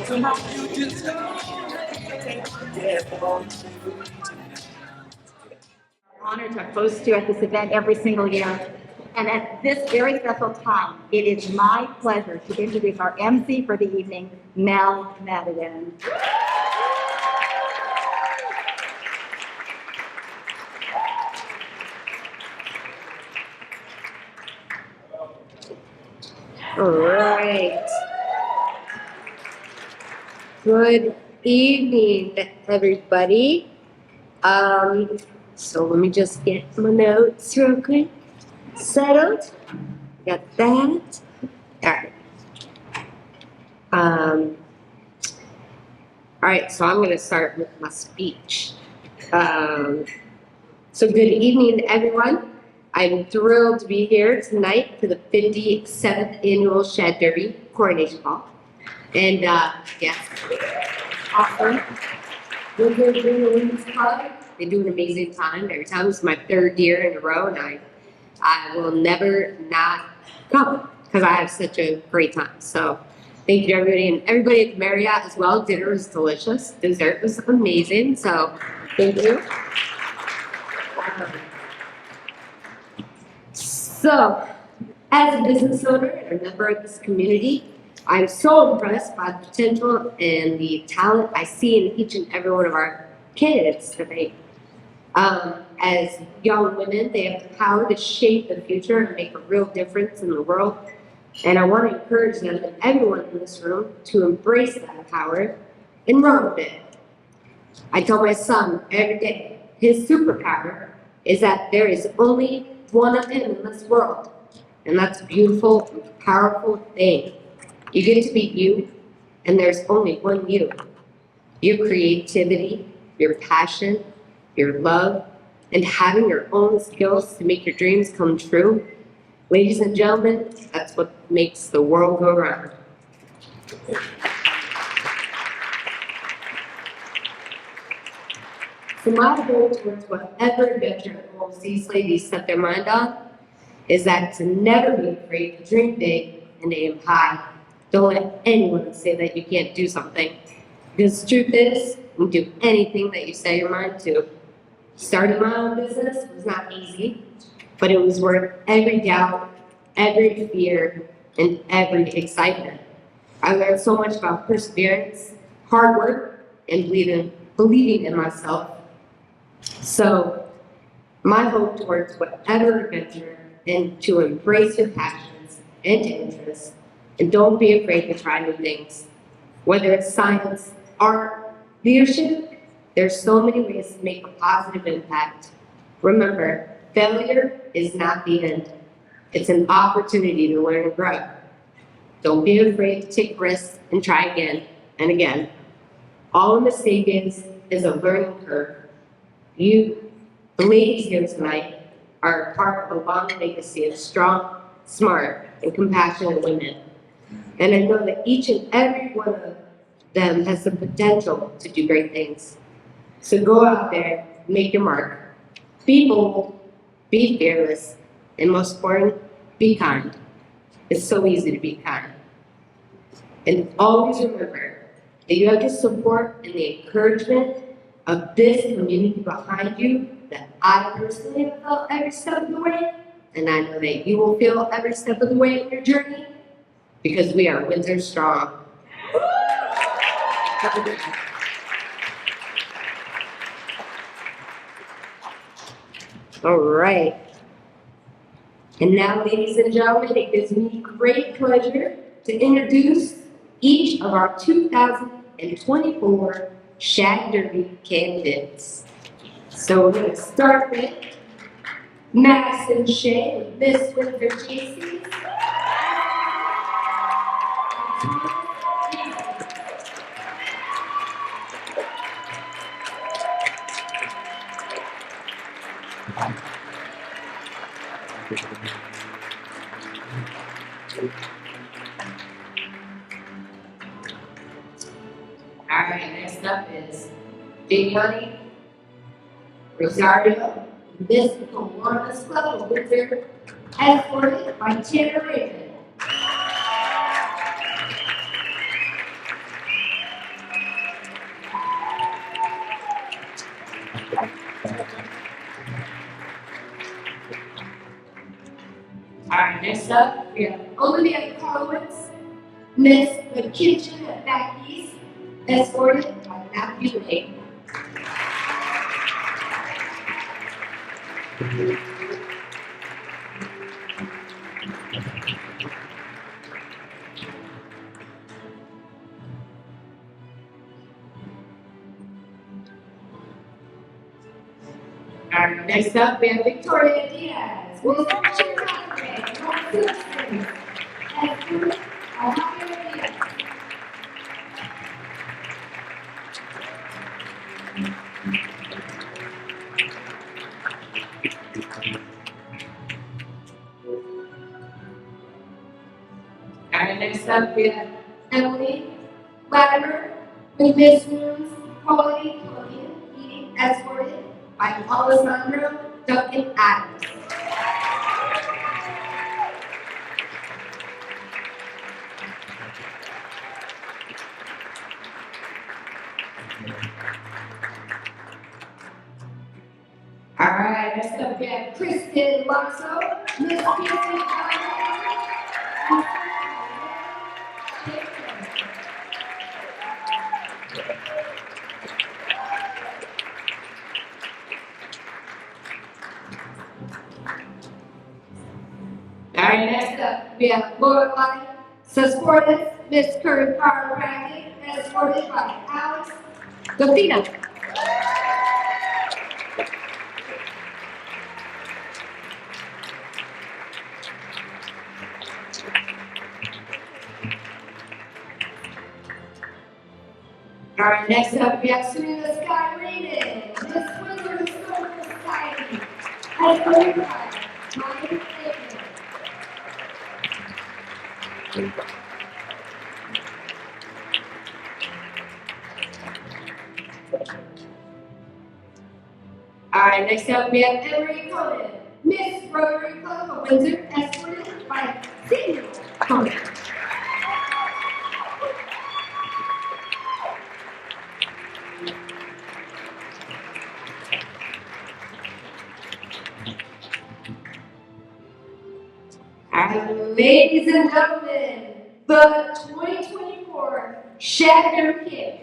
Honored to host you at this event every single year. And at this very special time, it is my pleasure to introduce our MC for the evening, Mel Madigan. All right. Good evening, everybody. So let me just get my notes real quick. Settled. Got that. All right. All right, so I'm going to start with my speech. So good evening, everyone. I'm thrilled to be here tonight for the 57th Annual Shad Derby Coronation Ball. And yes, awesome. Windsor Women's Club, they do an amazing time every time. This is my third year in a row, and I will never not come because I have such a great time. So thank you to everybody, and everybody at the Marriott as well. Dinner was delicious. Dessert was amazing. So thank you. So, as a business owner and a member of this community, I'm so impressed by the potential and the talent I see in each and every one of our candidates today. As young women, they have the power to shape the future and make a real difference in the world. And I want to encourage them and everyone in this room to embrace that power and run with it. I tell my son every day, his superpower is that there is only one of him in this world. And that's a beautiful and powerful thing. You get to be you, and there's only one you. Your creativity, your passion, your love, and having your own skills to make your dreams come true. Ladies and gentlemen, that's what makes the world go round. So my goal towards whatever adventure goals these ladies set their mind on is that to never be afraid to dream big and aim high. Don't let anyone say that you can't do something. Because the truth is, you can do anything that you set your mind to. Starting my own business was not easy, but it was worth every doubt, every fear, and every excitement. I learned so much about perseverance, hard work, and believing in myself. So, my hope towards whatever adventure and to embrace your passions and interests, and don't be afraid to try new things. Whether it's science, art, leadership, there's so many ways to make a positive impact. Remember, failure is not the end. It's an opportunity to learn and grow. Don't be afraid to take risks and try again and again. All a mistake is a learning curve. You, the ladies here tonight, are part of a long legacy of strong, smart, and compassionate women. And I know that each and every one of them has the potential to do great things. So go out there, make your mark. Be bold, be fearless, and most important, be kind. It's so easy to be kind. And always remember that you have the support and the encouragement of this community behind you that I personally have felt every step of the way, and I know that you will feel every step of the way in your journey, because we are Windsor strong. All right. And now, ladies and gentlemen, it gives me great pleasure to introduce each of our 2024 Shad Derby candidates. So we're going to start with Madison Shea with Miss Windsor Shad. All right, next up is Big Money, Rosario, Miss Columbus Club of Windsor, escorted by Tanner Raven. next up, we have Olivia Collins, Miss the Kitchen at Back East, escorted by Matthew Lake. Alright, next up, we have Victoria Diaz, Miss Chicago, North Citizens, escorted by Javier Diaz. Alright, next up we have Emily Latimer with Miss Moon's Quality Colombian Eating, escorted by Alessandro Duncan Adams. Alright, next up we have Kristen Lasso, Miss Pearson. Alright, next up, we have Lorelai Susportes, Miss Curry Chiropractic, escorted by Alex Gafino. Alright, next up, we have Serena Sky Raiden, Miss Windsor Shad Society, escorted by Mike Davis. Alright, next up we have Emery Conan, Miss Rotary Club of Windsor, escorted by Samuel Conan. Alright, ladies and gentlemen, the 2024 Shad Kid.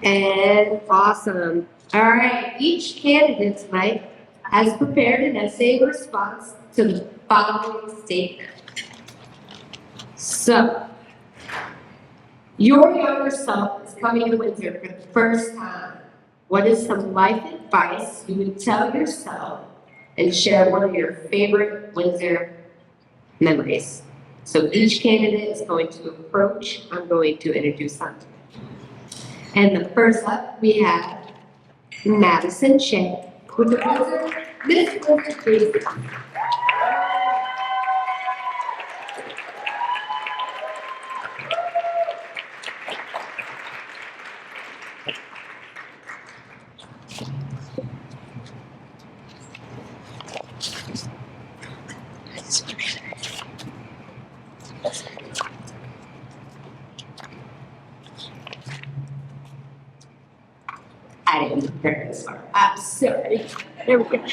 And awesome. All right, each candidate tonight has prepared an essay response to the following statement. So, your younger self is coming to Windsor for the first time. What is some life advice you would tell yourself and share one of your favorite Windsor memories? So each candidate is going to approach. I'm going to introduce them. And the first up, we have Madison Shea with the Windsor, Miss Windsor Daisy. I didn't prepare this far. I'm sorry. There we go.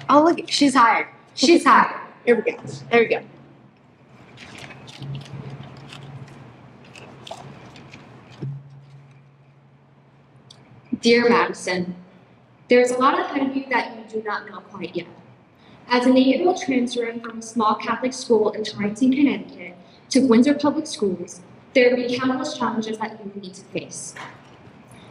Oh, look, she's hired. She's hired. Here we go. There we go. Dear Madison, there's a lot ahead of you that you do not know quite yet. As an 8-year-old transferring from a small Catholic school in Torrington, Connecticut, to Windsor Public Schools, there will be countless challenges that you will need to face.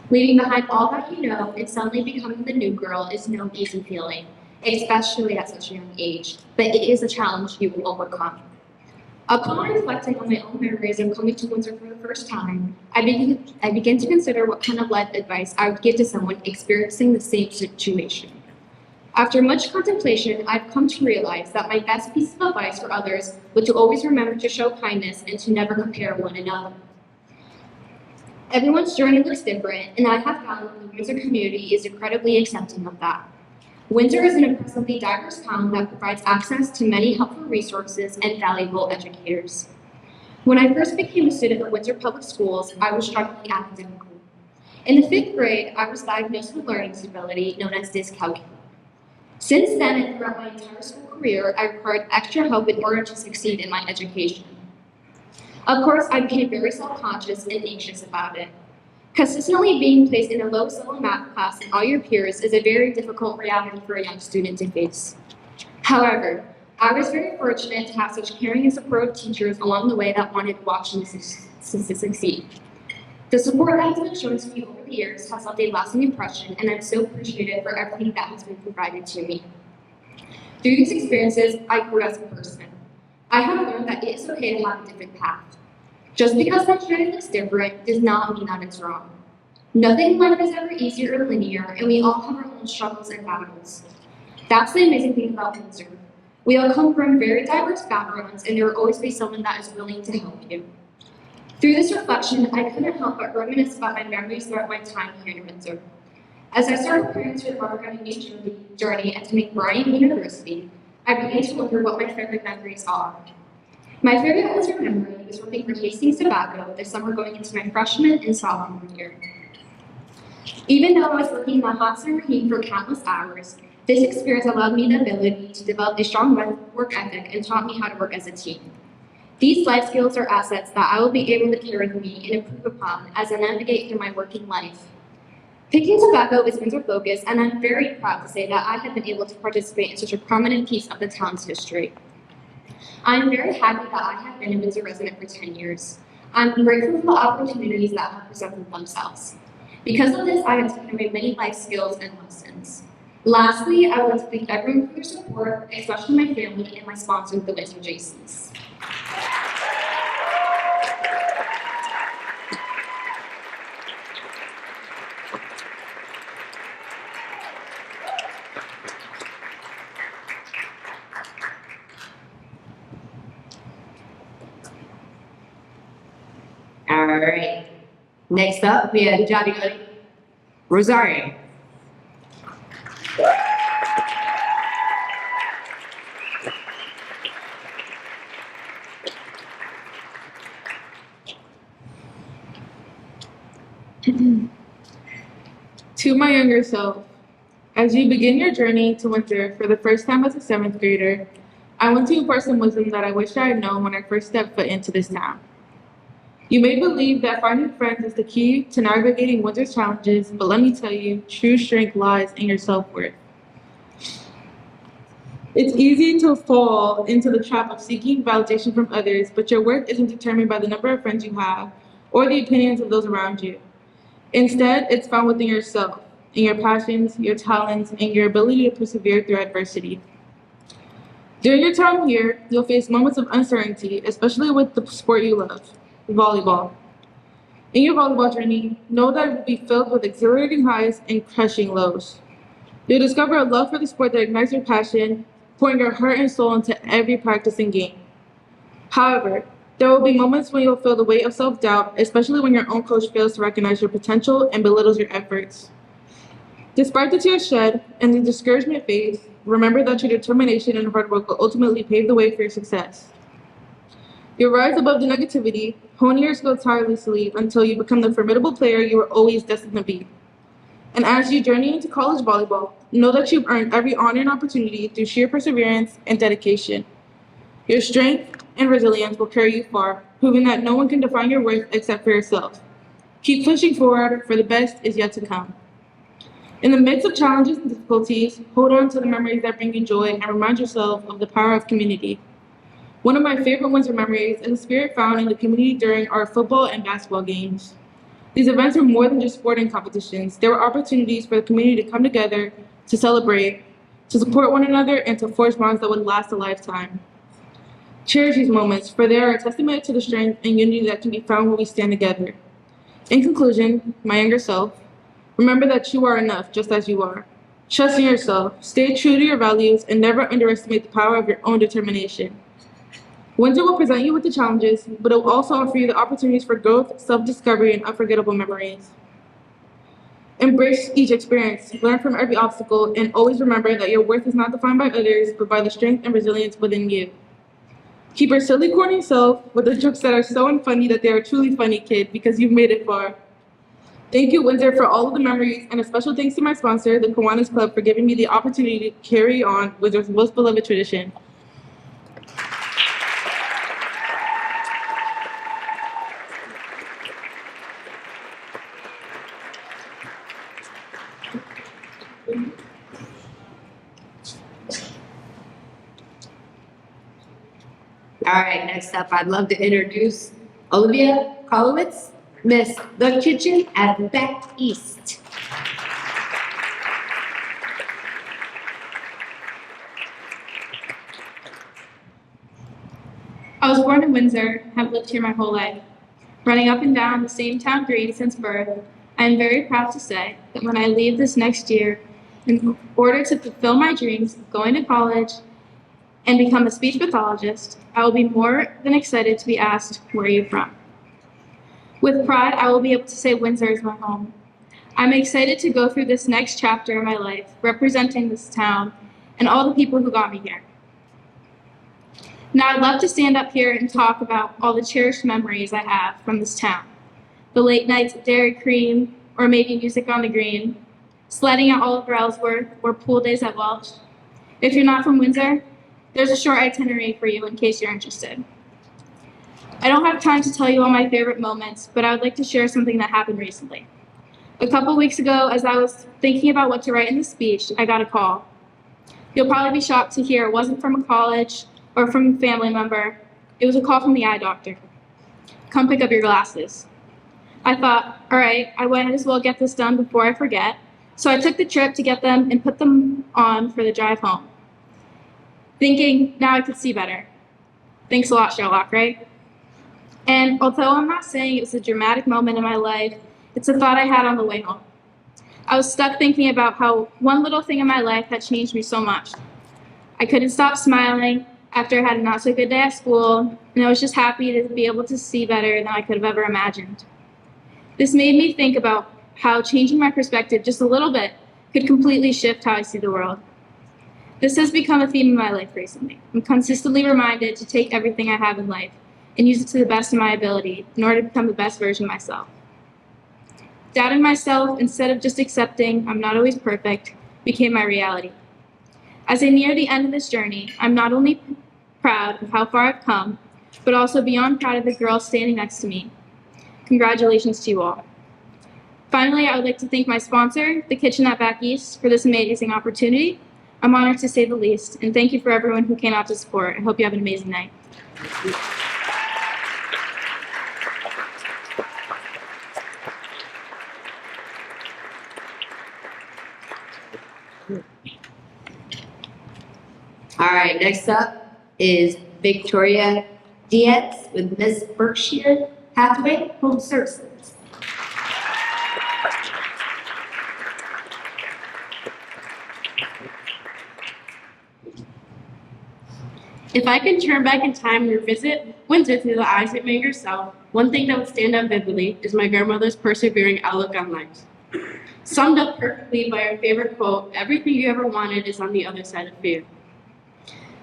Leaving behind all that you know and suddenly becoming the new girl is no easy feeling, especially at such a young age, but it is a challenge you will overcome. Upon reflecting on my own memories of coming to Windsor for the first time, I begin to consider what kind of life advice I would give to someone experiencing the same situation. After much contemplation, I've come to realize that my best piece of advice for others was to always remember to show kindness and to never compare one another. Everyone's journey looks different, and I have found that the Windsor community is incredibly accepting of that. Windsor is an impressively diverse town that provides access to many helpful resources and valuable educators. When I first became a student at Windsor Public Schools, I was struggling academically. In the 5th grade, I was diagnosed with learning disability known as dyscalculia. Since then, and throughout my entire school career, I required extra help in order to succeed in my education. Of course, I became very self-conscious and anxious about it. Consistently being placed in a low solo math class and all your peers is a very difficult reality for a young student to face. However, I was very fortunate to have such caring and supportive teachers along the way that wanted to watch me succeed. The support that has been shown to me over the years has left a lasting impression, and I'm so appreciative for everything that has been provided to me. Through these experiences, I grew as a person. I have learned that it is okay to have a different path. Just because my journey looks different does not mean that it's wrong. Nothing in life is ever easy or linear, and we all have our own struggles and battles. That's the amazing thing about Windsor. We all come from very diverse backgrounds, and there will always be someone that is willing to help you. Through this reflection, I couldn't help but reminisce about my memories throughout my time here in Windsor. As I started preparing to embark on a new journey attending Bryant University, I began to wonder what my favorite memories are. My favorite Windsor memory was working for Hastings Tobacco this summer going into my freshman and sophomore year. Even though I was working in the hot summer heat for countless hours, this experience allowed me the ability to develop a strong work ethic and taught me how to work as a team. These life skills are assets that I will be able to carry with me and improve upon as I navigate through my working life. Picking Tobacco is Windsor focused, and I'm very proud to say that I have been able to participate in such a prominent piece of the town's history. I'm very happy that I have been a Windsor resident for 10 years. I'm grateful for the opportunities that have presented themselves. Because of this, I have taken away many life skills and lessons. Lastly, I would like to thank everyone for their support, especially my family and my sponsor, the Windsor JCs. All right. Next up, we have Johnny Rosario. To my younger self, as you begin your journey to Windsor for the first time as a 7th grader, I want to impart some wisdom that I wish I had known when I first stepped foot into this town. You may believe that finding friends is the key to navigating Windsor's challenges, but let me tell you, true strength lies in your self-worth. It's easy to fall into the trap of seeking validation from others, but your worth isn't determined by the number of friends you have or the opinions of those around you. Instead, it's found within yourself, in your passions, your talents, and your ability to persevere through adversity. During your time here, you'll face moments of uncertainty, especially with the sport you love, volleyball. In your volleyball journey, know that it will be filled with exhilarating highs and crushing lows. You'll discover a love for the sport that ignites your passion, pouring your heart and soul into every practice and game. However, there will be moments when you'll feel the weight of self-doubt, especially when your own coach fails to recognize your potential and belittles your efforts. Despite the tears shed and the discouragement phase, remember that your determination and hard work will ultimately pave the way for your success. You'll rise above the negativity, honing your skill tirelessly until you become the formidable player you were always destined to be. And as you journey into college volleyball, know that you've earned every honor and opportunity through sheer perseverance and dedication. Your strength and resilience will carry you far, proving that no one can define your worth except for yourself. Keep pushing forward, for the best is yet to come. In the midst of challenges and difficulties, hold on to the memories that bring you joy and remind yourself of the power of community. One of my favorite Windsor memories is the spirit found in the community during our football and basketball games. These events were more than just sporting competitions. They were opportunities for the community to come together, to celebrate, to support one another, and to forge bonds that would last a lifetime. Cherish these moments, for they are a testament to the strength and unity that can be found when we stand together. In conclusion, my younger self, remember that you are enough just as you are. Trust in yourself, stay true to your values, and never underestimate the power of your own determination. Windsor will present you with the challenges, but it will also offer you the opportunities for growth, self-discovery, and unforgettable memories. Embrace each experience, learn from every obstacle, and always remember that your worth is not defined by others, but by the strength and resilience within you. Keep your silly, corny self with the jokes that are so unfunny that they are truly funny, kid, because you've made it far. Thank you, Windsor, for all of the memories, and a special thanks to my sponsor, the Kiwanis Club, for giving me the opportunity to carry on Windsor's most beloved tradition. All right, next up, I'd love to introduce Olivia Kolowitz, Miss The Kitchen at Back East. I was born in Windsor, have lived here my whole life. Running up and down the same town green since birth, I am very proud to say that when I leave this next year, in order to fulfill my dreams of going to college and become a speech pathologist, I will be more than excited to be asked, where are you from? With pride, I will be able to say Windsor is my home. I'm excited to go through this next chapter of my life, representing this town and all the people who got me here. Now, I'd love to stand up here and talk about all the cherished memories I have from this town. The late nights at Dairy Cream, or maybe music on the green, sledding at Oliver Ellsworth, or pool days at Welch. If you're not from Windsor, there's a short itinerary for you in case you're interested. I don't have time to tell you all my favorite moments, but I would like to share something that happened recently. A couple weeks ago, as I was thinking about what to write in the speech, I got a call. You'll probably be shocked to hear it wasn't from a college or from a family member. It was a call from the eye doctor. Come pick up your glasses. I thought, all right, I might as well get this done before I forget. So I took the trip to get them and put them on for the drive home. Thinking, now I could see better. Thanks a lot, Sherlock, right? And although I'm not saying it was a dramatic moment in my life, it's a thought I had on the way home. I was stuck thinking about how one little thing in my life had changed me so much. I couldn't stop smiling after I had a not so good day at school, and I was just happy to be able to see better than I could have ever imagined. This made me think about how changing my perspective just a little bit could completely shift how I see the world. This has become a theme in my life recently. I'm consistently reminded to take everything I have in life and use it to the best of my ability in order to become the best version of myself. Doubting myself instead of just accepting I'm not always perfect became my reality. As I near the end of this journey, I'm not only proud of how far I've come, but also beyond proud of the girl standing next to me. Congratulations to you all. Finally, I would like to thank my sponsor, the Kitchen at Back East, for this amazing opportunity. I'm honored to say the least, and thank you for everyone who came out to support. I hope you have an amazing night. All right, next up is Victoria Diaz with Miss Berkshire Hathaway Home Services. If I could turn back in time and revisit Windsor through the eyes of my younger self, one thing that would stand out vividly is my grandmother's persevering outlook on life. Summed up perfectly by her favorite quote, "Everything you ever wanted is on the other side of fear."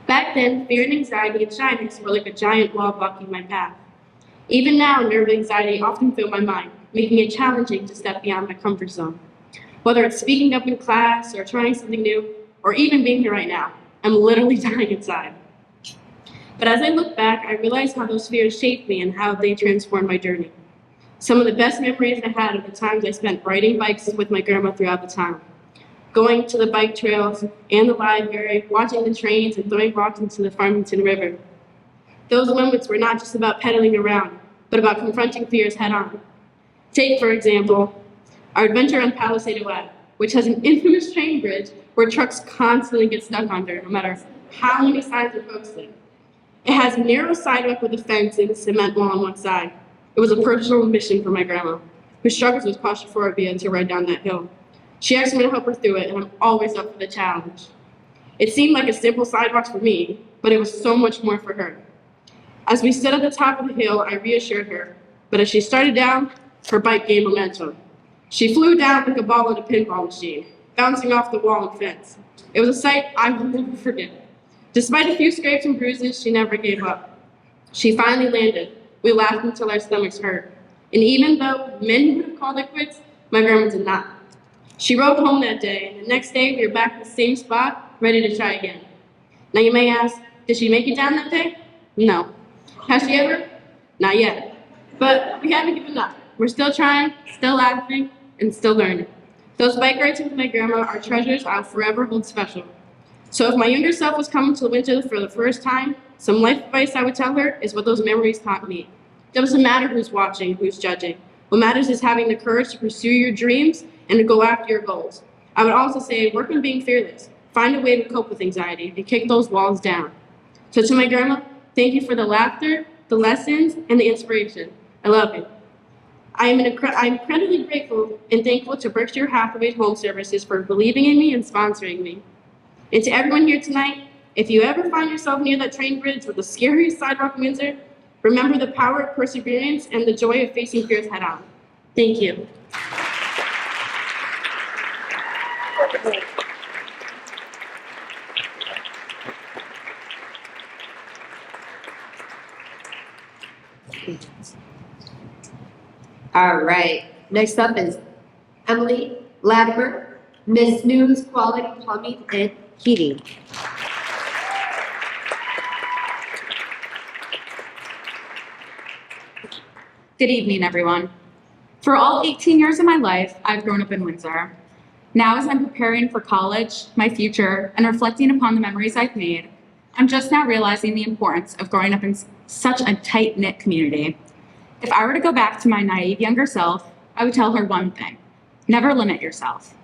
Back then, fear and anxiety and shyness were like a giant wall blocking my path. Even now, nerve and anxiety often fill my mind, making it challenging to step beyond my comfort zone. Whether it's speaking up in class or trying something new, or even being here right now, I'm literally dying inside. But as I look back, I realize how those fears shaped me and how they transformed my journey. Some of the best memories I had are the times I spent riding bikes with my grandma throughout the town, going to the bike trails and the library, watching the trains, and throwing rocks into the Farmington River. Those moments were not just about pedaling around, but about confronting fears head-on. Take, for example, our adventure on Palisade Ave, which has an infamous train bridge where trucks constantly get stuck under, no matter how many signs are posted. It has a narrow sidewalk with a fence and a cement wall on one side. It was a personal mission for my grandma, who struggles with claustrophobia to ride down that hill. She asked me to help her through it, and I'm always up for the challenge. It seemed like a simple sidewalk for me, but it was so much more for her. As we stood at the top of the hill, I reassured her, but as she started down, her bike gained momentum. She flew down like a ball in a pinball machine, bouncing off the wall and fence. It was a sight I will never forget. Despite a few scrapes and bruises, she never gave up. She finally landed. We laughed until our stomachs hurt. And even though many would have called it quits, my grandma did not. She rode home that day, and the next day we were back at the same spot, ready to try again. Now you may ask, did she make it down that day? No. Has she ever? Not yet. But we haven't given up. We're still trying, still laughing, and still learning. Those bike rides with my grandma are treasures I'll forever hold special. So if my younger self was coming to Windsor for the first time, some life advice I would tell her is what those memories taught me. It doesn't matter who's watching, who's judging. What matters is having the courage to pursue your dreams and to go after your goals. I would also say work on being fearless. Find a way to cope with anxiety and kick those walls down. So to my grandma, thank you for the laughter, the lessons, and the inspiration. I love you. I'm incredibly grateful and thankful to Berkshire Hathaway Home Services for believing in me and sponsoring me. And to everyone here tonight, if you ever find yourself near that train bridge with the scariest sidewalk in Windsor, remember the power of perseverance and the joy of facing fears head on. Thank you. All right, next up is Emily Latimer, Miss News Quality Plumbing and Heating. Good evening, everyone. For all 18 years of my life, I've grown up in Windsor. Now, as I'm preparing for college, my future, and reflecting upon the memories I've made, I'm just now realizing the importance of growing up in such a tight-knit community. If I were to go back to my naive younger self, I would tell her one thing: never limit yourself.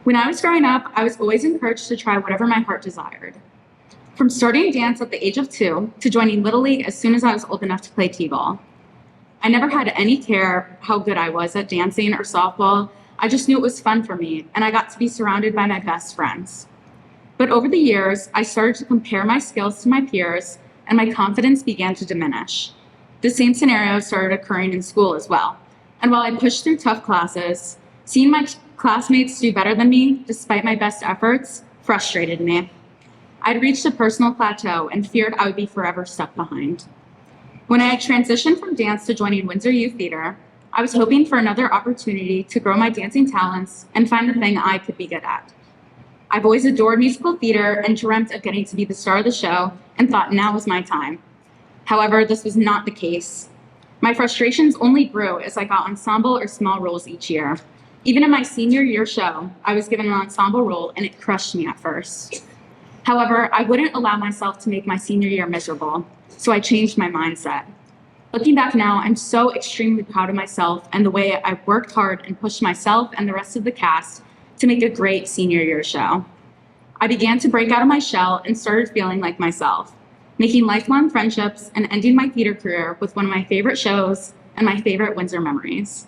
When I was growing up, I was always encouraged to try whatever my heart desired. From starting dance at the age of 2 to joining Little League as soon as I was old enough to play t-ball. I never had any care how good I was at dancing or softball. I just knew it was fun for me, and I got to be surrounded by my best friends. But over the years, I started to compare my skills to my peers, and my confidence began to diminish. The same scenario started occurring in school as well. And while I pushed through tough classes, seeing my classmates do better than me, despite my best efforts, frustrated me. I'd reached a personal plateau and feared I would be forever stuck behind. When I had transitioned from dance to joining Windsor Youth Theater, I was hoping for another opportunity to grow my dancing talents and find the thing I could be good at. I've always adored musical theater and dreamt of getting to be the star of the show and thought now was my time. However, this was not the case. My frustrations only grew as I got ensemble or small roles each year. Even in my senior year show, I was given an ensemble role and it crushed me at first. However, I wouldn't allow myself to make my senior year miserable, so I changed my mindset. Looking back now, I'm so extremely proud of myself and the way I worked hard and pushed myself and the rest of the cast to make a great senior year show. I began to break out of my shell and started feeling like myself, making lifelong friendships and ending my theater career with one of my favorite shows and my favorite Windsor memories.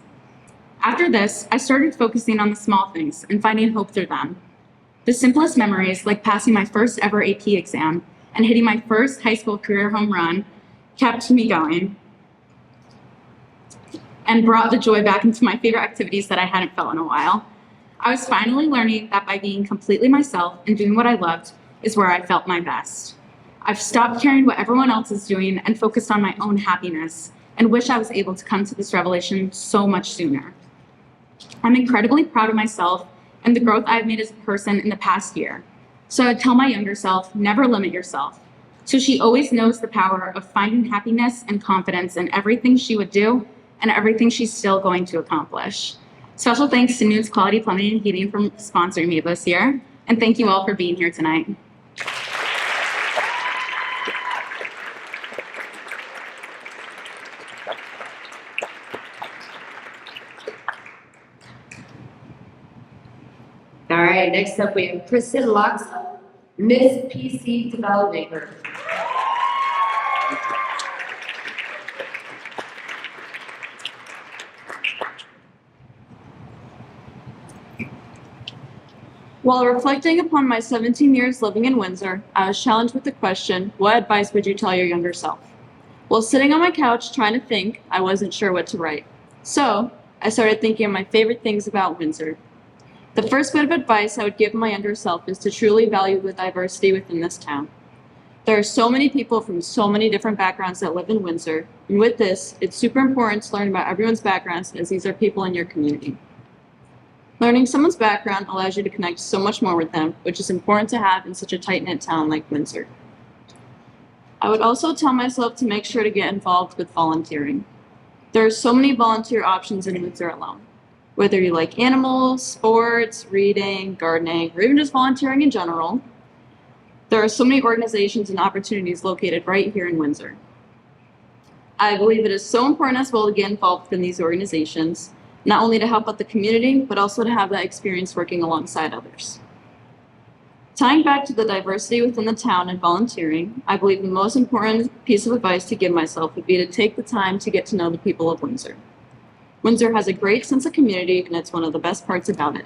After this, I started focusing on the small things and finding hope through them. The simplest memories, like passing my first ever AP exam and hitting my first high school career home run, kept me going and brought the joy back into my favorite activities that I hadn't felt in a while. I was finally learning that by being completely myself and doing what I loved is where I felt my best. I've stopped caring what everyone else is doing and focused on my own happiness and wish I was able to come to this revelation so much sooner. I'm incredibly proud of myself and the growth I've made as a person in the past year. So I'd tell my younger self, never limit yourself. So she always knows the power of finding happiness and confidence in everything she would do and everything she's still going to accomplish. Special thanks to Nudes Quality Plumbing and Heating for sponsoring me this year. And thank you all for being here tonight. All right, next up we have Kristen Loxo, Miss PC Development Group. While reflecting upon my 17 years living in Windsor, I was challenged with the question, what advice would you tell your younger self? While sitting on my couch trying to think, I wasn't sure what to write. So, I started thinking of my favorite things about Windsor. The first bit of advice I would give my younger self is to truly value the diversity within this town. There are so many people from so many different backgrounds that live in Windsor, and with this, it's super important to learn about everyone's backgrounds as these are people in your community. Learning someone's background allows you to connect so much more with them, which is important to have in such a tight-knit town like Windsor. I would also tell myself to make sure to get involved with volunteering. There are so many volunteer options in Windsor alone. Whether you like animals, sports, reading, gardening, or even just volunteering in general, there are so many organizations and opportunities located right here in Windsor. I believe it is so important as well to get involved in these organizations, not only to help out the community, but also to have that experience working alongside others. Tying back to the diversity within the town and volunteering, I believe the most important piece of advice to give myself would be to take the time to get to know the people of Windsor. Windsor has a great sense of community, and it's one of the best parts about it.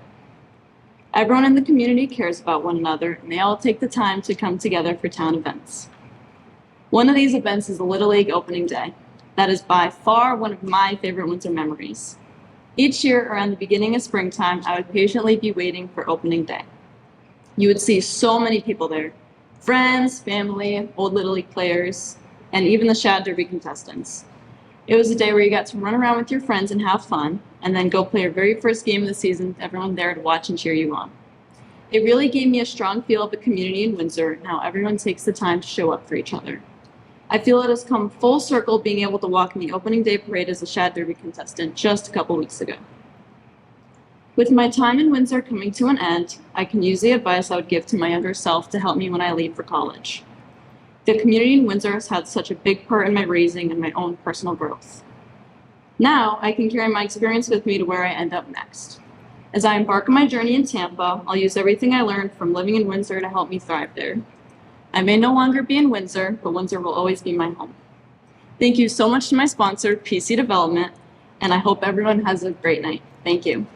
Everyone in the community cares about one another, and they all take the time to come together for town events. One of these events is the Little League opening day. That is by far one of my favorite Windsor memories. Each year around the beginning of springtime, I would patiently be waiting for opening day. You would see so many people there. Friends, family, old Little League players, and even the Shad Derby contestants. It was a day where you got to run around with your friends and have fun, and then go play your very first game of the season with everyone there to watch and cheer you on. It really gave me a strong feel of the community in Windsor and how everyone takes the time to show up for each other. I feel it has come full circle being able to walk in the opening day parade as a Shad Derby contestant just a couple weeks ago. With my time in Windsor coming to an end, I can use the advice I would give to my younger self to help me when I leave for college. The community in Windsor has had such a big part in my raising and my own personal growth. Now, I can carry my experience with me to where I end up next. As I embark on my journey in Tampa, I'll use everything I learned from living in Windsor to help me thrive there. I may no longer be in Windsor, but Windsor will always be my home. Thank you so much to my sponsor, PC Development, and I hope everyone has a great night. Thank you.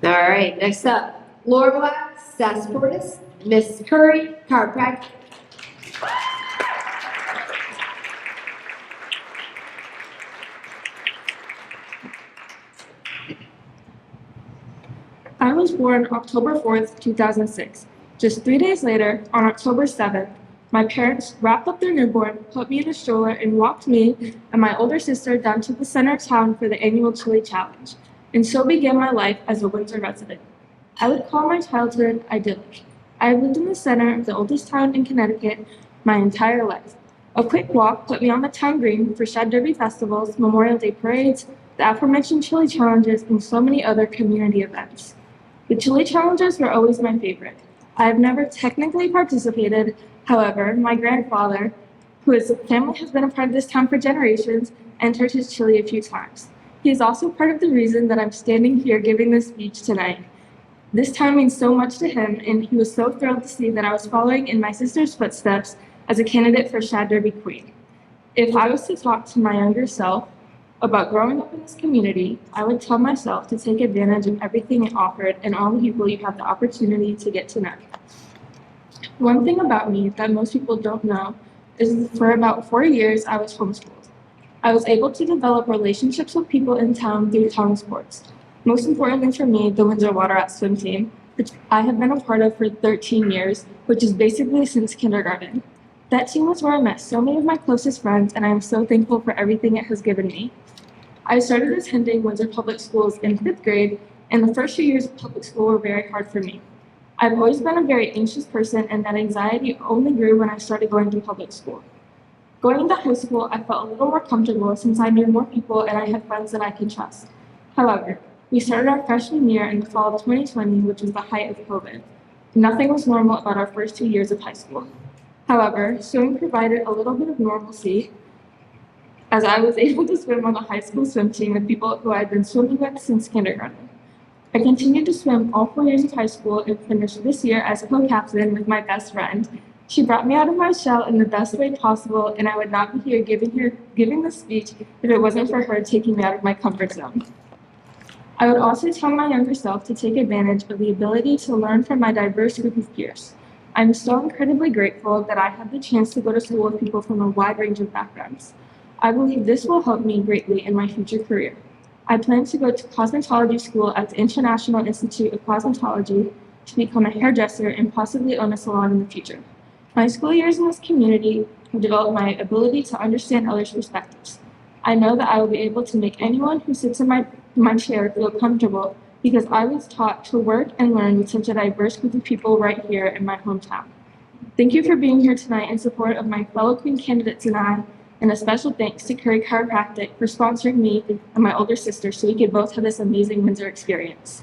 All right, next up, Lorelei Sasportis, Miss Curry, chiropractic. I was born October 4th, 2006. Just 3 days later, on October 7th, my parents wrapped up their newborn, put me in a stroller, and walked me and my older sister down to the center of town for the annual Chili Challenge. And so began my life as a Windsor resident. I would call my childhood idyllic. I have lived in the center of the oldest town in Connecticut my entire life. A quick walk put me on the town green for Shad Derby festivals, Memorial Day parades, the aforementioned Chili Challenges, and so many other community events. The Chili Challenges were always my favorite. I have never technically participated. However, my grandfather, whose family has been a part of this town for generations, entered his chili a few times. He is also part of the reason that I'm standing here giving this speech tonight. This town means so much to him, and he was so thrilled to see that I was following in my sister's footsteps as a candidate for Shad Derby Queen. If I was to talk to my younger self about growing up in this community, I would tell myself to take advantage of everything it offered and all the people you have the opportunity to get to know. One thing about me that most people don't know is for about 4 years I was homeschooled. I was able to develop relationships with people in town through town sports. Most importantly for me, the Windsor Water Rat swim team, which I have been a part of for 13 years, which is basically since kindergarten. That team was where I met so many of my closest friends, and I am so thankful for everything it has given me. I started attending Windsor Public Schools in 5th grade, and the first few years of public school were very hard for me. I've always been a very anxious person, and that anxiety only grew when I started going to public school. Going into high school, I felt a little more comfortable since I knew more people and I had friends that I could trust. However, we started our freshman year in the fall of 2020, which was the height of COVID. Nothing was normal about our first 2 years of high school. However, swimming provided a little bit of normalcy, as I was able to swim on the high school swim team with people who I had been swimming with since kindergarten. I continued to swim all 4 years of high school and finished this year as a co-captain with my best friend. She brought me out of my shell in the best way possible, and I would not be here giving this speech if it wasn't for her taking me out of my comfort zone. I would also tell my younger self to take advantage of the ability to learn from my diverse group of peers. I'm so incredibly grateful that I had the chance to go to school with people from a wide range of backgrounds. I believe this will help me greatly in my future career. I plan to go to cosmetology school at the International Institute of Cosmetology to become a hairdresser and possibly own a salon in the future. My school years in this community have developed my ability to understand others' perspectives. I know that I will be able to make anyone who sits in my chair feel comfortable because I was taught to work and learn with such a diverse group of people right here in my hometown. Thank you for being here tonight in support of my fellow Queen candidates and a special thanks to Curry Chiropractic for sponsoring me and my older sister so we could both have this amazing Windsor experience.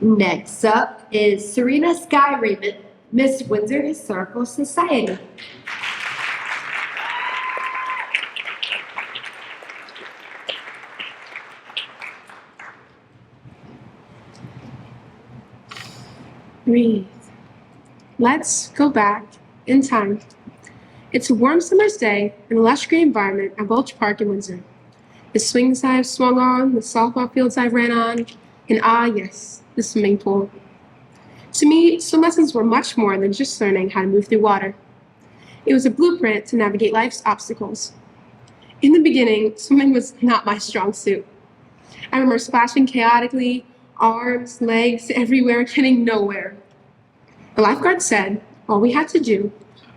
Next up is Serena Sky Raymond, Miss Windsor Historical Society. Breathe. Let's go back in time. It's a warm summer's day in a lush green environment at Bulge Park in Windsor. The swings I've swung on, the softball fields I ran on, and yes, the swimming pool. To me, swim lessons were much more than just learning how to move through water. It was a blueprint to navigate life's obstacles. In the beginning, swimming was not my strong suit. I remember splashing chaotically, arms, legs, everywhere, getting nowhere. The lifeguard said all we had to do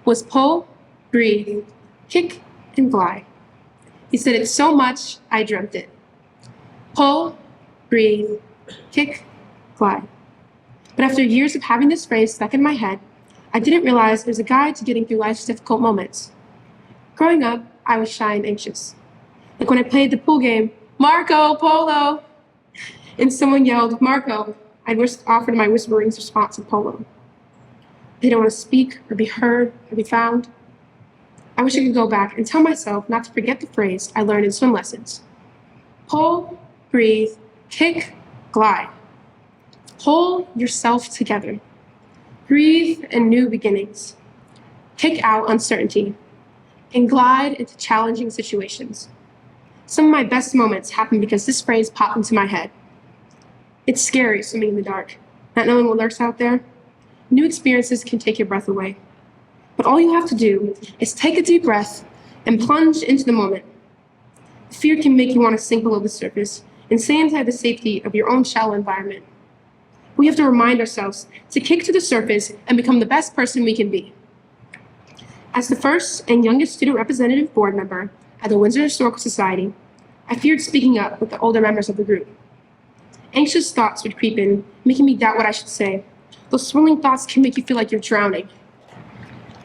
was pull, breathe, kick, and glide. He said it so much, I dreamt it. Pull, breathe, kick, glide. But after years of having this phrase stuck in my head, I didn't realize it was a guide to getting through life's difficult moments. Growing up, I was shy and anxious. Like when I played the pool game, Marco Polo, and someone yelled, Marco, I'd offered my whispering's response of Polo. I didn't want to speak or be heard or be found. I wish I could go back and tell myself not to forget the phrase I learned in swim lessons. Pull, breathe, kick, glide. Pull yourself together. Breathe in new beginnings. Kick out uncertainty and glide into challenging situations. Some of my best moments happened because this phrase popped into my head. It's scary swimming in the dark, not knowing what lurks out there. New experiences can take your breath away. But all you have to do is take a deep breath and plunge into the moment. Fear can make you want to sink below the surface and stay inside the safety of your own shallow environment. We have to remind ourselves to kick to the surface and become the best person we can be. As the first and youngest student representative board member at the Windsor Historical Society, I feared speaking up with the older members of the group. Anxious thoughts would creep in, making me doubt what I should say. Those swirling thoughts can make you feel like you're drowning.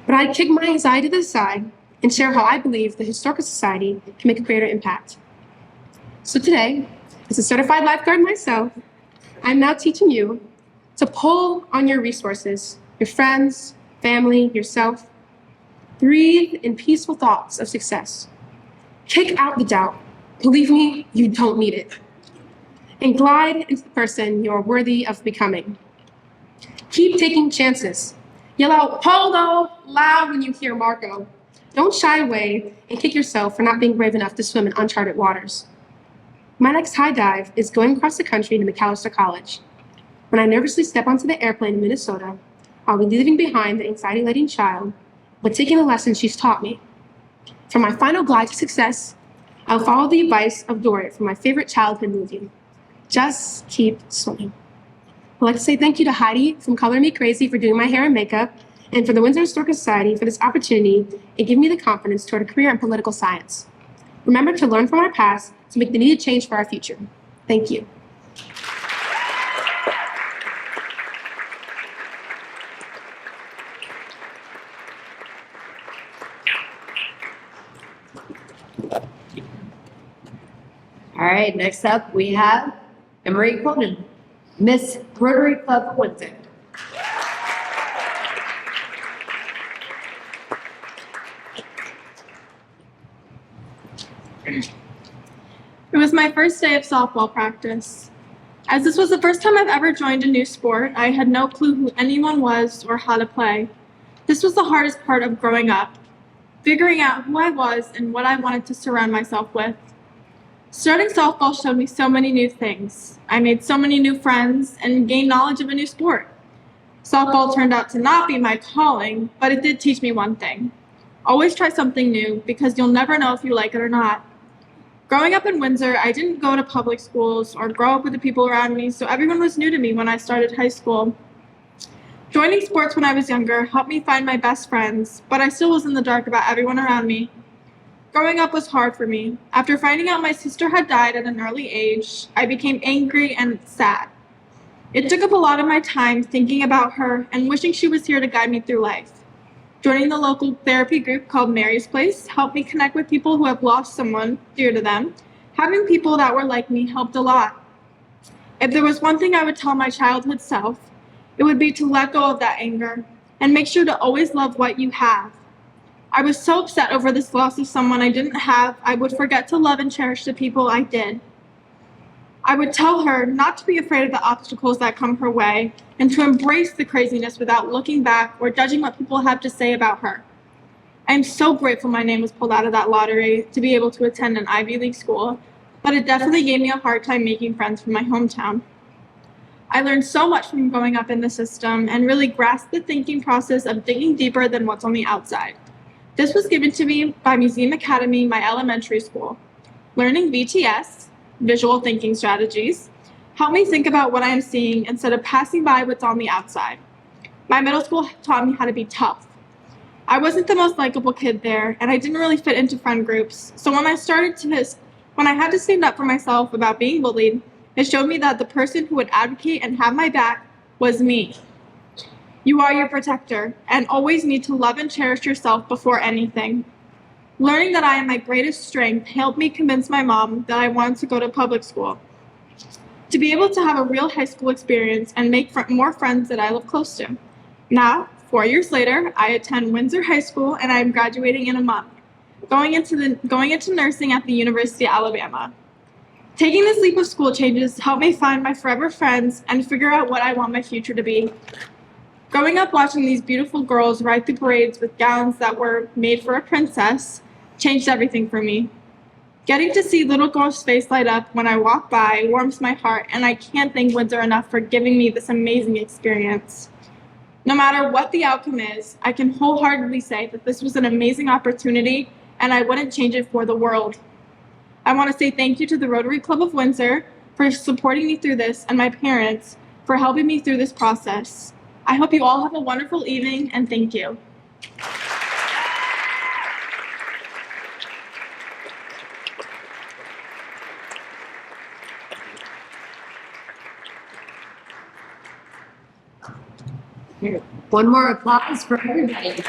But I'd kick my anxiety to the side and share how I believe the Historical Society can make a greater impact. So today, as a certified lifeguard myself, I'm now teaching you to pull on your resources, your friends, family, yourself. Breathe in peaceful thoughts of success. Kick out the doubt. Believe me, you don't need it. And glide into the person you are worthy of becoming. Keep taking chances. Yell out, Polo, loud when you hear Marco. Don't shy away and kick yourself for not being brave enough to swim in uncharted waters. My next high dive is going across the country to McAllister College. When I nervously step onto the airplane in Minnesota, I'll be leaving behind the anxiety-laden child, but taking the lessons she's taught me. For my final glide to success, I'll follow the advice of Dorit from my favorite childhood movie. Just keep swimming. I'd like to say thank you to Heidi from Color Me Crazy for doing my hair and makeup, and for the Windsor Historical Society for this opportunity and giving me the confidence toward a career in political science. Remember to learn from our past to make the needed change for our future. Thank you. All right, next up we have Emery Colden. Miss Rotary Club of Windsor. It was my first day of softball practice. As this was the first time I've ever joined a new sport, I had no clue who anyone was or how to play. This was the hardest part of growing up, figuring out who I was and what I wanted to surround myself with. Starting softball showed me so many new things. I made so many new friends and gained knowledge of a new sport. Softball turned out to not be my calling, but it did teach me one thing. Always try something new because you'll never know if you like it or not. Growing up in Windsor, I didn't go to public schools or grow up with the people around me, so everyone was new to me when I started high school. Joining sports when I was younger helped me find my best friends, but I still was in the dark about everyone around me. Growing up was hard for me. After finding out my sister had died at an early age, I became angry and sad. It took up a lot of my time thinking about her and wishing she was here to guide me through life. Joining the local therapy group called Mary's Place helped me connect with people who have lost someone dear to them. Having people that were like me helped a lot. If there was one thing I would tell my childhood self, it would be to let go of that anger and make sure to always love what you have. I was so upset over this loss of someone I didn't have, I would forget to love and cherish the people I did. I would tell her not to be afraid of the obstacles that come her way and to embrace the craziness without looking back or judging what people have to say about her. I am so grateful my name was pulled out of that lottery to be able to attend an Ivy League school, but it definitely gave me a hard time making friends from my hometown. I learned so much from growing up in the system and really grasped the thinking process of digging deeper than what's on the outside. This was given to me by Museum Academy, my elementary school. Learning VTS, visual thinking strategies, helped me think about what I am seeing instead of passing by what's on the outside. My middle school taught me how to be tough. I wasn't the most likable kid there, and I didn't really fit into friend groups, so when I had to stand up for myself about being bullied, it showed me that the person who would advocate and have my back was me. You are your protector, and always need to love and cherish yourself before anything. Learning that I am my greatest strength helped me convince my mom that I wanted to go to public school. To be able to have a real high school experience and make more friends that I live close to. Now, 4 years later, I attend Windsor High School and I am graduating in a month, going into nursing at the University of Alabama. Taking this leap of school changes helped me find my forever friends and figure out what I want my future to be. Growing up watching these beautiful girls ride the parades with gowns that were made for a princess changed everything for me. Getting to see little girls' face light up when I walk by warms my heart, and I can't thank Windsor enough for giving me this amazing experience. No matter what the outcome is, I can wholeheartedly say that this was an amazing opportunity, and I wouldn't change it for the world. I want to say thank you to the Rotary Club of Windsor for supporting me through this, and my parents for helping me through this process. I hope you all have a wonderful evening, and thank you. Here, one more applause for everybody.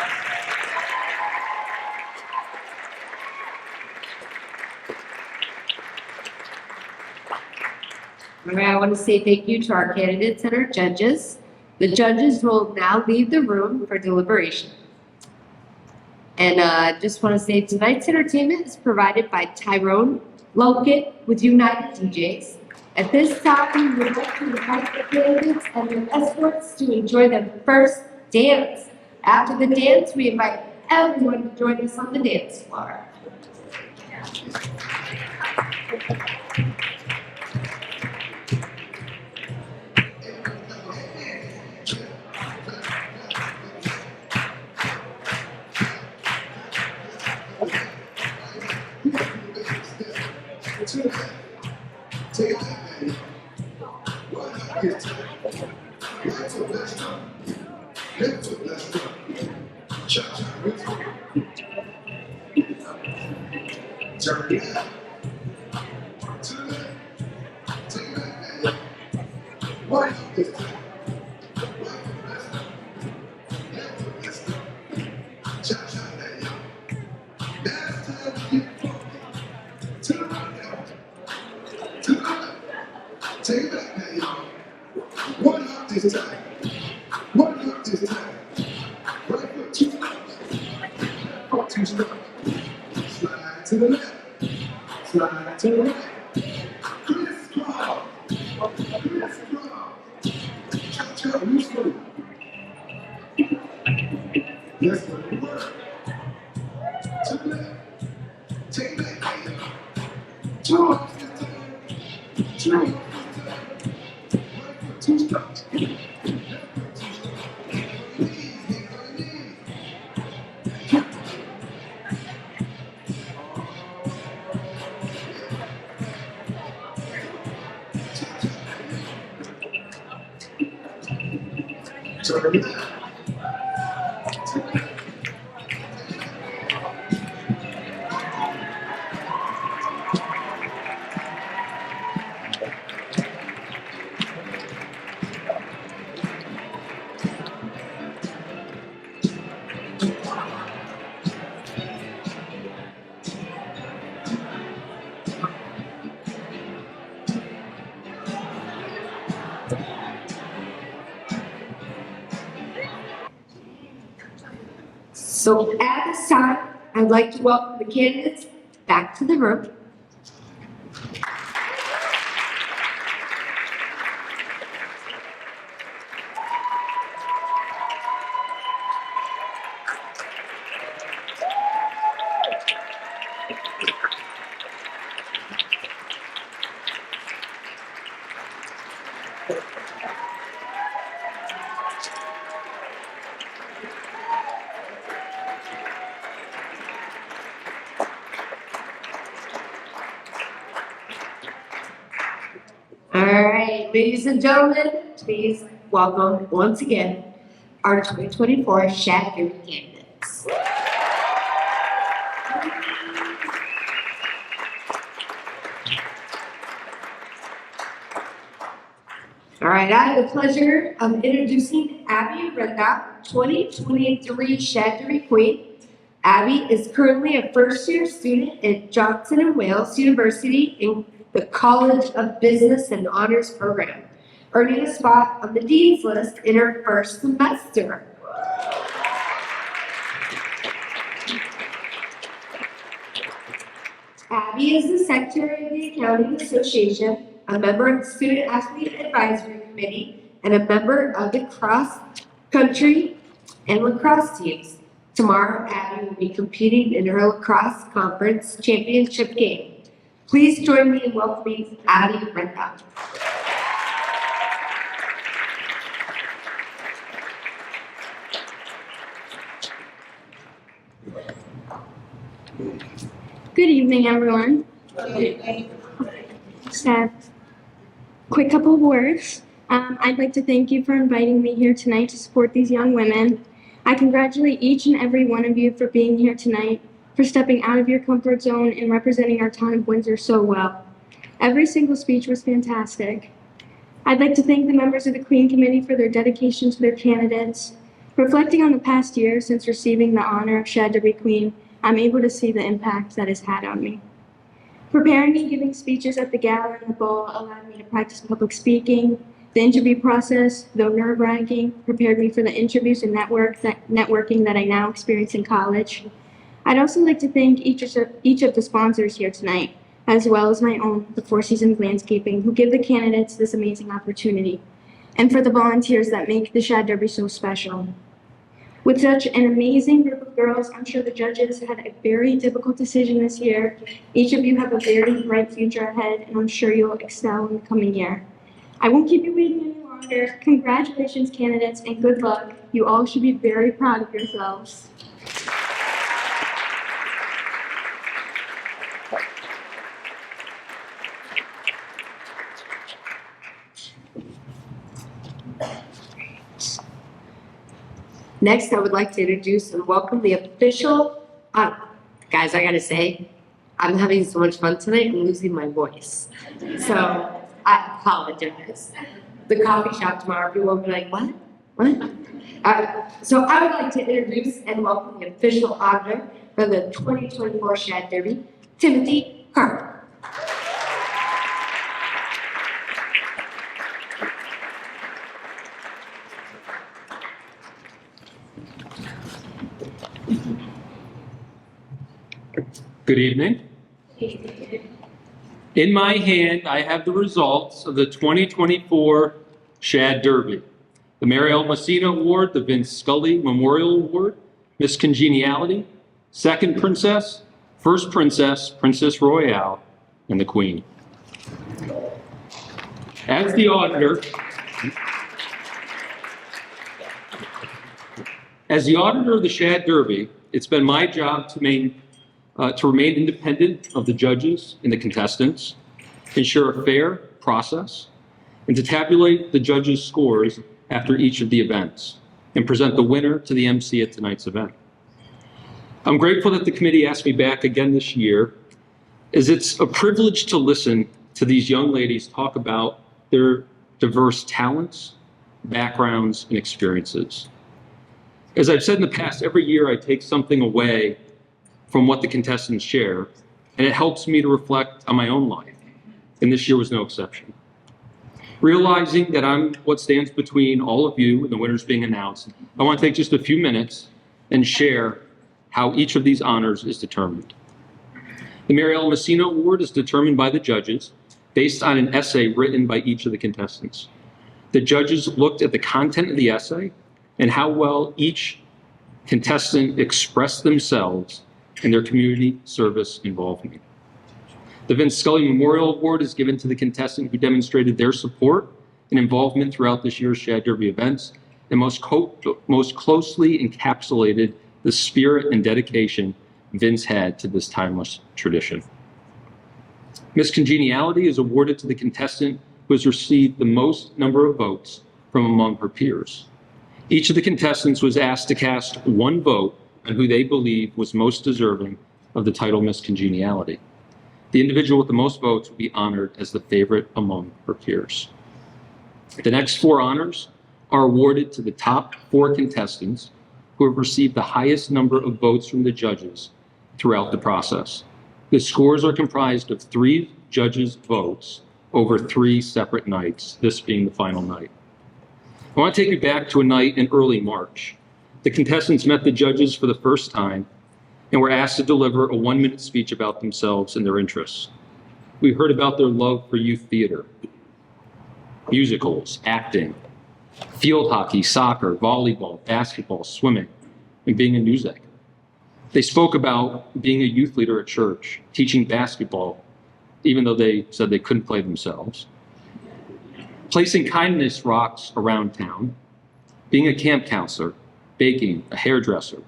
All right, I want to say thank you to our candidates and our judges. The judges will now leave the room for deliberation. And just want to say tonight's entertainment is provided by Tyrone Lockett with United DJs. At this time, we would like to invite the candidates and their escorts to enjoy their first dance. After the dance, we invite everyone to join us on the dance floor. Take it back now, y'all. is tight. One foot is tight. Right foot two steps. Left foot two steps. Slide to the left. Slide to the right. Crisscross. Crisscross. Cha-cha, loose move. Let's go to work. To the left. Take that hand. Two off this time. Two off this time. Right foot two steps. Turn it out. So at this time, I'd like to welcome the candidates back to the room. All right, ladies and gentlemen, please welcome once again our 2024 Shad Derby candidates. All right, I have the pleasure of introducing Abby Renda, 2023 Shad Derby Queen. Abby is currently a first-year student at Johnson & Wales University in the College of Business and Honors program, earning a spot on the Dean's List in her first semester. Abby is the Secretary of the Accounting Association, a member of the Student Athlete Advisory Committee, and a member of the cross-country and lacrosse teams. Tomorrow, Abby will be competing in her lacrosse conference championship game. Please join me in welcoming Abby Renda. Good evening, everyone. Just a quick couple of words. I'd like to thank you for inviting me here tonight to support these young women. I congratulate each and every one of you for being here tonight, for stepping out of your comfort zone and representing our town of Windsor so well. Every single speech was fantastic. I'd like to thank the members of the Queen Committee for their dedication to their candidates. Reflecting on the past year since receiving the honor of Shad Derby Queen, I'm able to see the impact that it's had on me. Preparing and giving speeches at the gala and the ball allowed me to practice public speaking. The interview process, though nerve-wracking, prepared me for the interviews and networking that I now experience in college. I'd also like to thank each of the sponsors here tonight, as well as my own, the Four Seasons Landscaping, who give the candidates this amazing opportunity, and for the volunteers that make the Shad Derby so special. With such an amazing group of girls, I'm sure the judges had a very difficult decision this year. Each of you have a very bright future ahead, and I'm sure you'll excel in the coming year. I won't keep you waiting any longer. Congratulations, candidates, and good luck. You all should be very proud of yourselves. Next, I would like to introduce and welcome the official, guys, I gotta say, I'm having so much fun tonight, I'm losing my voice. So, I apologize. The coffee shop tomorrow, people will be like, what? What? So I would like to introduce and welcome the official auditor for the 2024 Shad Derby, Timothy Carter. Good evening. In my hand, I have the results of the 2024 Shad Derby. The Mary L. Messina Award, the Vince Scully Memorial Award, Miss Congeniality, Second Princess, First Princess, Princess Royale, and the Queen. As the auditor of the Shad Derby, it's been my job to remain independent of the judges and the contestants, ensure a fair process, and to tabulate the judges' scores after each of the events, and present the winner to the MC at tonight's event. I'm grateful that the committee asked me back again this year, as it's a privilege to listen to these young ladies talk about their diverse talents, backgrounds, and experiences. As I've said in the past, every year I take something away from what the contestants share, and it helps me to reflect on my own life, and this year was no exception. Realizing that I'm what stands between all of you and the winners being announced, I want to take just a few minutes and share how each of these honors is determined. The Mary L. Messina Award is determined by the judges based on an essay written by each of the contestants. The judges looked at the content of the essay and how well each contestant expressed themselves in their community service involvement. The Vince Scully Memorial Award is given to the contestant who demonstrated their support and involvement throughout this year's Shad Derby events and most closely encapsulated the spirit and dedication Vince had to this timeless tradition. Miss Congeniality is awarded to the contestant who has received the most number of votes from among her peers. Each of the contestants was asked to cast one vote on who they believe was most deserving of the title Miss Congeniality. The individual with the most votes will be honored as the favorite among her peers. The next four honors are awarded to the top four contestants who have received the highest number of votes from the judges throughout the process. The scores are comprised of 3 judges' votes over 3 separate nights, this being the final night. I want to take you back to a night in early March. The contestants met the judges for the first time and were asked to deliver a 1-minute speech about themselves and their interests. We heard about their love for youth theater, musicals, acting, field hockey, soccer, volleyball, basketball, swimming, and being a news anchor. They spoke about being a youth leader at church, teaching basketball, even though they said they couldn't play themselves, placing kindness rocks around town, being a camp counselor, baking, a hairdresser.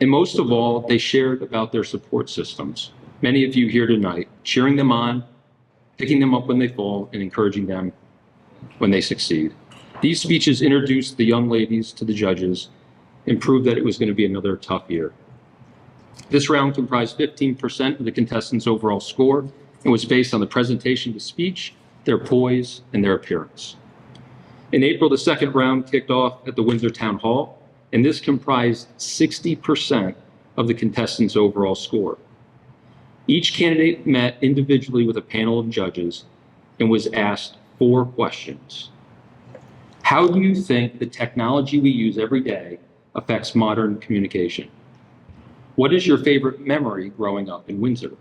And most of all, they shared about their support systems. Many of you here tonight, cheering them on, picking them up when they fall, and encouraging them when they succeed. These speeches introduced the young ladies to the judges and proved that it was going to be another tough year. This round comprised 15% of the contestants' overall score and was based on the presentation to speech, their poise, and their appearance. In April, the second round kicked off at the Windsor Town Hall, and this comprised 60% of the contestants' overall score. Each candidate met individually with a panel of judges and was asked 4 questions. How do you think the technology we use every day affects modern communication? What is your favorite memory growing up in Windsor?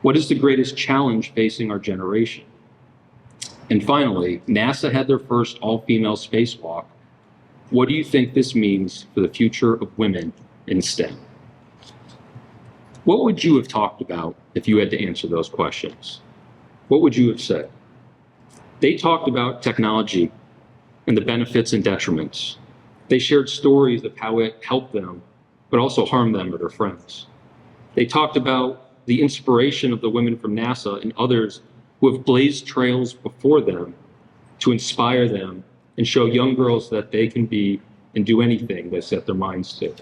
What is the greatest challenge facing our generation? And finally, NASA had their first all-female spacewalk. What do you think this means for the future of women in STEM? What would you have talked about if you had to answer those questions? What would you have said? They talked about technology and the benefits and detriments. They shared stories of how it helped them, but also harmed them or their friends. They talked about the inspiration of the women from NASA and others who have blazed trails before them to inspire them and show young girls that they can be and do anything they set their minds to.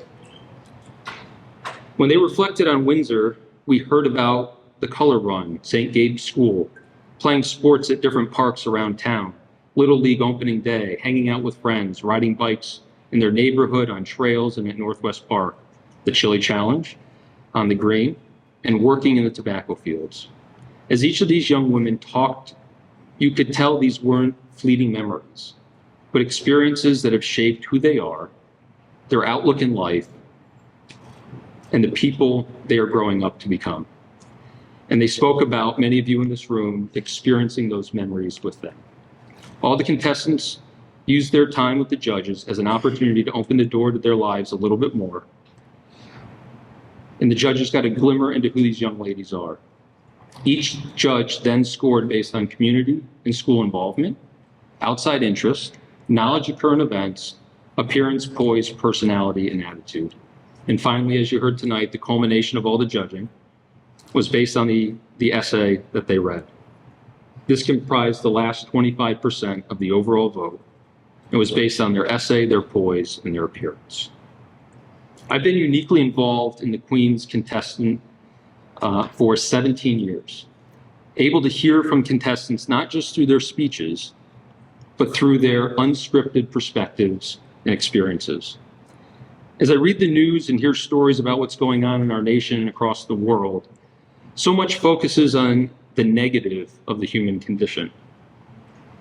When they reflected on Windsor, we heard about the color run, St. Gabe's School, playing sports at different parks around town, Little League opening day, hanging out with friends, riding bikes in their neighborhood on trails and at Northwest Park, the Chili Challenge on the green, and working in the tobacco fields. As each of these young women talked, you could tell these weren't fleeting memories, but experiences that have shaped who they are, their outlook in life, and the people they are growing up to become. And they spoke about, many of you in this room, experiencing those memories with them. All the contestants used their time with the judges as an opportunity to open the door to their lives a little bit more. And the judges got a glimmer into who these young ladies are. Each judge then scored based on community and school involvement, outside interest, knowledge of current events, appearance, poise, personality, and attitude. And finally, as you heard tonight, the culmination of all the judging was based on the essay that they read. This comprised the last 25% of the overall vote. It was based on their essay, their poise, and their appearance. I've been uniquely involved in the Queen's contestant for 17 years, able to hear from contestants not just through their speeches, but through their unscripted perspectives and experiences. As I read the news and hear stories about what's going on in our nation and across the world, so much focuses on the negative of the human condition.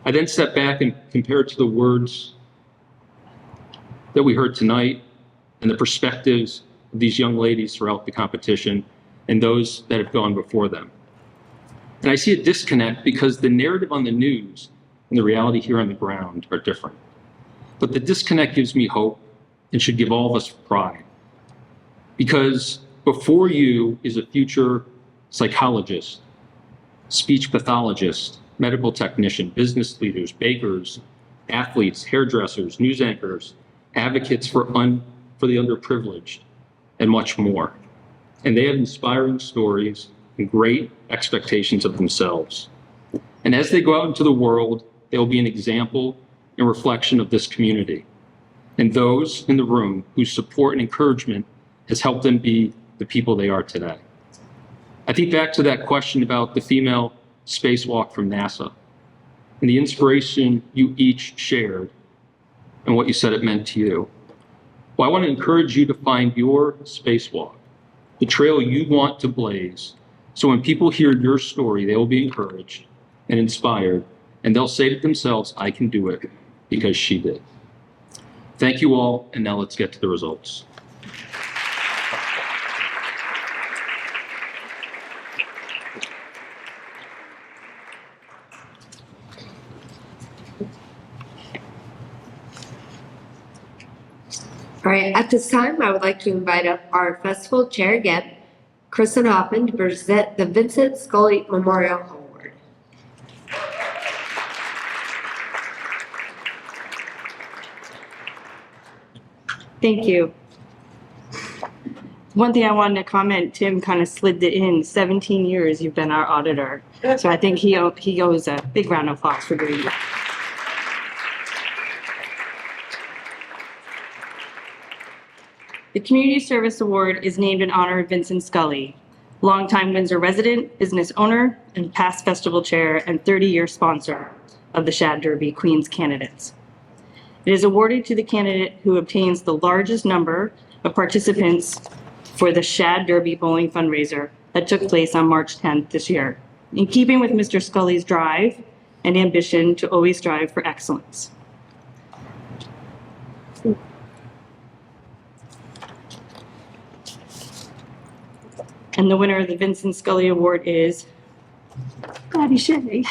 I then step back and compare it to the words that we heard tonight and the perspectives of these young ladies throughout the competition and those that have gone before them. And I see a disconnect because the narrative on the news and the reality here on the ground are different. But the disconnect gives me hope and should give all of us pride. Because before you is a future psychologist, speech pathologist, medical technician, business leaders, bakers, athletes, hairdressers, news anchors, advocates for the underprivileged, and much more. And they have inspiring stories and great expectations of themselves. And as they go out into the world, they will be an example and reflection of this community and those in the room whose support and encouragement has helped them be the people they are today. I think back to that question about the female spacewalk from NASA and the inspiration you each shared and what you said it meant to you. Well, I want to encourage you to find your spacewalk, the trail you want to blaze, so when people hear your story, they will be encouraged and inspired, and they'll say to themselves, I can do it because she did. Thank you all, and now let's get to the results. All right, at this time, I would like to invite up our festival chair again, Kristen Hoffman, to present the Vincent Scully Memorial Award. Thank you. One thing I wanted to comment, Tim kind of slid it in, 17 years you've been our auditor. So I think he owes a big round of applause for doing that. The Community Service Award is named in honor of Vincent Scully, longtime Windsor resident, business owner, and past festival chair and 30-year sponsor of the Shad Derby Queen's candidates. It is awarded to the candidate who obtains the largest number of participants for the Shad Derby bowling fundraiser that took place on March 10th this year, in keeping with Mr. Scully's drive and ambition to always strive for excellence. And the winner of the Vincent Scully Award is Patty Shea.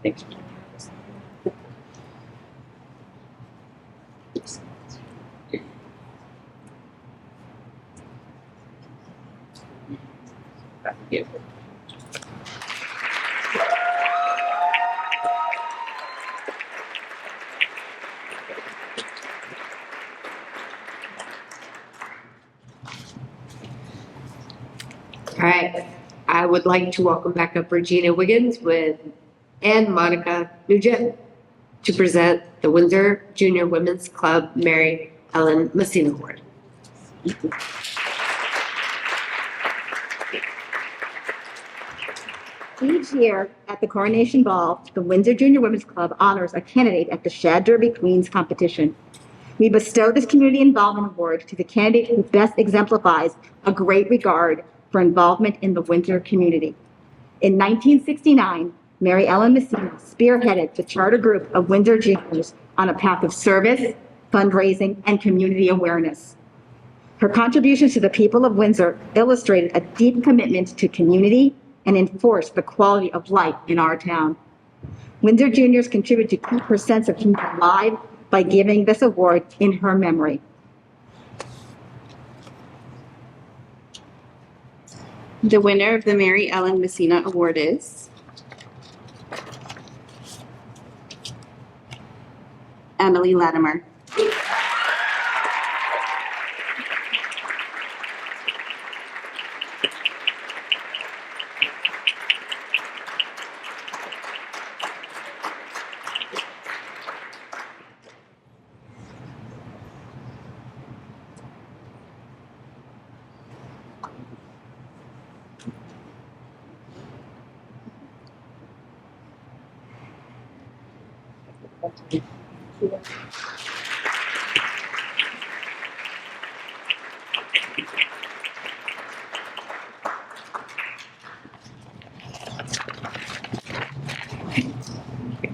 Thanks. Thank you. All right, I would like to welcome back up Regina Wiggins with and Monica Nugent to present the Windsor Junior Women's Club Mary Ellen Messina Award. Each year at the Coronation Ball, the Windsor Junior Women's Club honors a candidate at the Shad Derby Queens competition. We bestow this Community Involvement Award to the candidate who best exemplifies a great regard for involvement in the Windsor community. In 1969, Mary Ellen Messina spearheaded the charter group of Windsor Juniors on a path of service, fundraising, and community awareness. Her contributions to the people of Windsor illustrated a deep commitment to community and enforced the quality of life in our town. Windsor Juniors contribute to keep her sense of community alive by giving this award in her memory. The winner of the Mary Ellen Messina Award is Emily Latimer.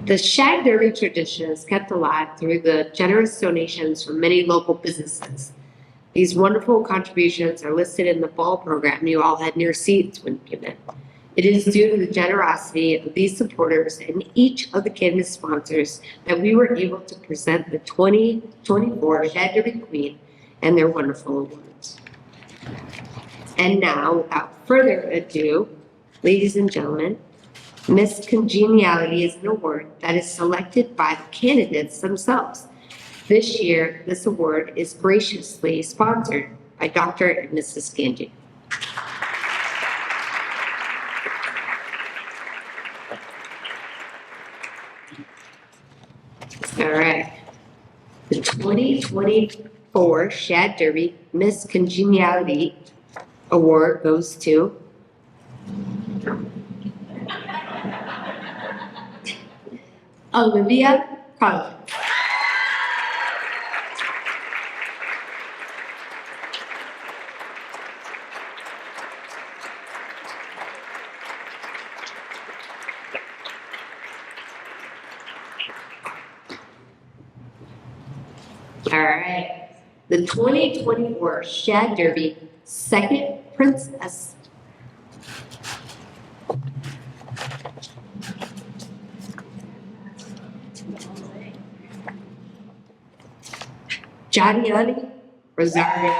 The Shad Derby tradition is kept alive through the generous donations from many local businesses. These wonderful contributions are listed in the ball program you all had in your seats when you came in. It is due to the generosity of these supporters and each of the candidate sponsors that we were able to present the 2024 Shad Derby Queen and their wonderful awards. And now, without further ado, ladies and gentlemen, Miss Congeniality is an award that is selected by the candidates themselves. This year, this award is graciously sponsored by Dr. and Mrs. Ganji. All right. The 2024 Shad Derby Miss Congeniality Award goes to Olivia Collins. All right. The 2024 Shad Derby Second Princess. Jadiani Rosario.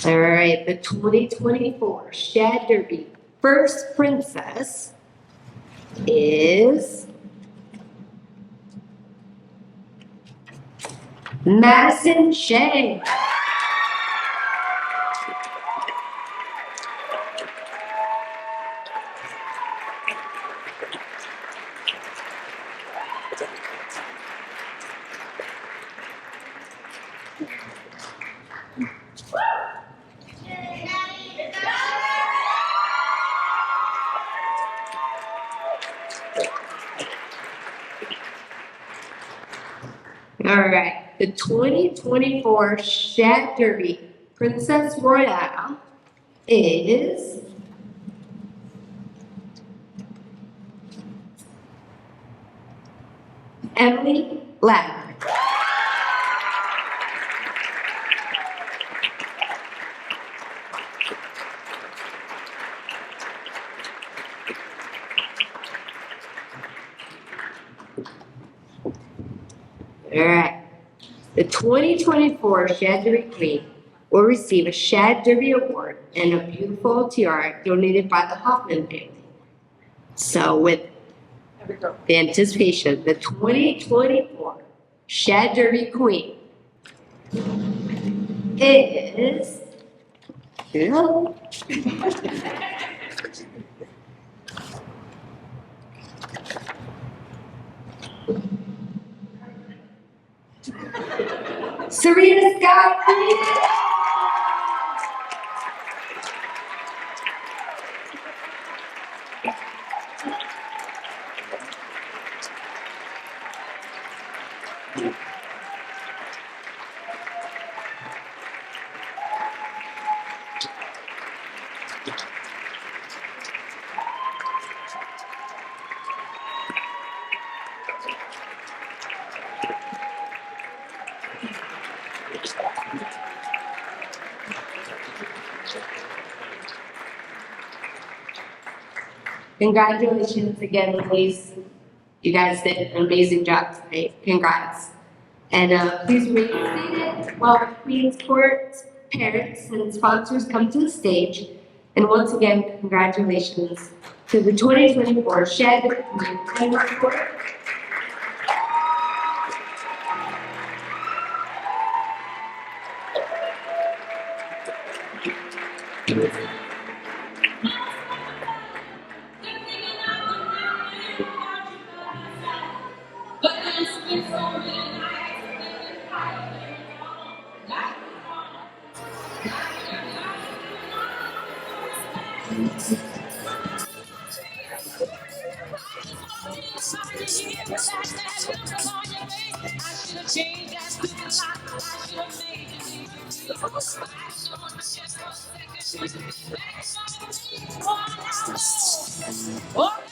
All right, the 2024 Shad Derby First Princess is Madison Shea. All right, the 2024 Shad Derby Princess Royale is Emily Ladner. All right. The 2024 Shad Derby Queen will receive a Shad Derby Award and a beautiful tiara donated by the Hoffman family. So with the anticipation, the 2024 Shad Derby Queen is Serena Scott. Congratulations again, ladies. You guys did an amazing job today. Congrats. And please remain seated while the Queen's Court parents and sponsors come to the stage. And once again, congratulations to the 2024 Shad Queen's Court. Oh,